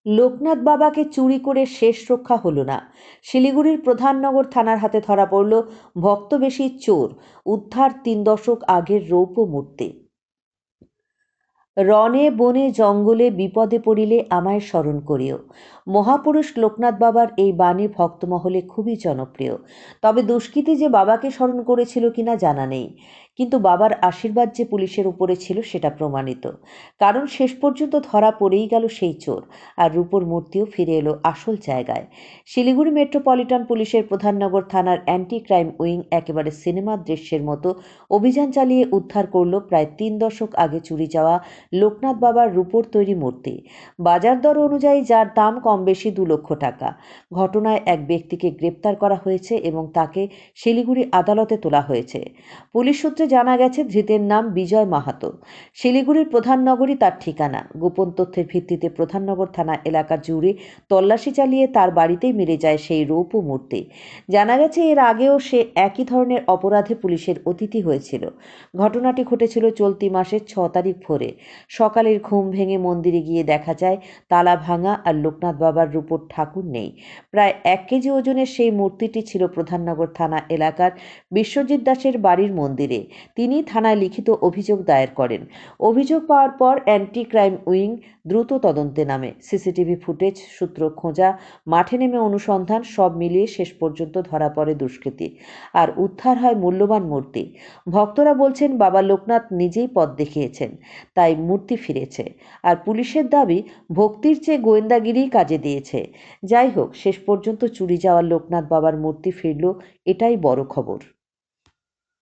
লোকনাথ বাবাকে চুরি করে শেষ রক্ষা হলো না। শিলিগুড়ির প্রধাননগর থানার হাতে ধরা পড়ল ভক্তবেশী চোর। উদ্ধার ৩ দশক আগের রৌপ্য মূর্তি। রণে বনে জঙ্গলে বিপদে পড়িলে আমায় স্মরণ করিও। মহাপুরুষ লোকনাথ বাবার এই বাণী ভক্তমহলে খুবই জনপ্রিয়। তবে দুষ্কৃতী যে বাবাকে স্মরণ করেছিল কিনা জানা নেই, কিন্তু বাবার আশীর্বাদ যে পুলিশের উপরে ছিল সেটা প্রমাণিত। কারণ শেষ পর্যন্ত ধরা পড়েই গেল সেই চোর, আর রূপোর মূর্তিও ফিরে এলো আসল জায়গায়। শিলিগুড়ি মেট্রোপলিটন পুলিশের প্রধাননগর থানার অ্যান্টি ক্রাইম উইং একেবারে সিনেমার দৃশ্যের মতো অভিযান চালিয়ে উদ্ধার করল প্রায় ৩ দশক আগে চুরি যাওয়া লোকনাথ বাবার রূপোর তৈরি মূর্তি। বাজার দর অনুযায়ী যার দাম কম বেশি ২ লক্ষ টাকা। ঘটনায় এক ব্যক্তিকে গ্রেপ্তার করা হয়েছে এবং তাকে শিলিগুড়ি আদালতে তোলা হয়েছে। পুলিশ সূত্রে জানা গেছে, ধৃতের নাম বিজয় মাহাতো। শিলিগুড়ির প্রধাননগরই তার ঠিকানা। গোপন তথ্যের ভিত্তিতে প্রধাননগর থানা এলাকা জুড়ে তল্লাশি চালিয়ে তার বাড়িতেই মিলে যায় সেই রৌপ্য মূর্তি। জানা গেছে, এর আগেও সে একই ধরনের অপরাধে পুলিশের অতিথি হয়েছিল। ঘটনাটি ঘটেছিল চলতি মাসের ৬ তারিখ ভোরে। সকালের ঘুম ভেঙে মন্দিরে গিয়ে দেখা যায় তালা ভাঙা, আর লোকনাথ বাবার রূপোর ঠাকুর নেই। প্রায় ১ কেজি ওজনের সেই মূর্তিটি ছিল প্রধাননগর থানা এলাকার বিশ্বজিৎ দাসের বাড়ির মন্দিরে। তিনি থানায় লিখিত অভিযোগ দায়ের করেন। অভিযোগ পাওয়ার পর অ্যান্টি ক্রাইম উইং দ্রুত তদন্তে নামে। সিসিটিভি ফুটেজ, সূত্র খোঁজা, মাঠে নেমে অনুসন্ধান, সব মিলিয়ে শেষ পর্যন্ত ধরা পড়ে দুষ্কৃতী, আর উদ্ধার হয় মূল্যবান মূর্তি। ভক্তরা বলছেন, বাবা লোকনাথ নিজেই পথ দেখিয়েছেন, তাই মূর্তি ফিরেছে। আর পুলিশের দাবি, ভক্তির চেয়ে গোয়েন্দাগিরিই কাজে দিয়েছে। যাই হোক, শেষ পর্যন্ত চুরি যাওয়া লোকনাথ বাবার মূর্তি ফিরল, এটাই বড় খবর।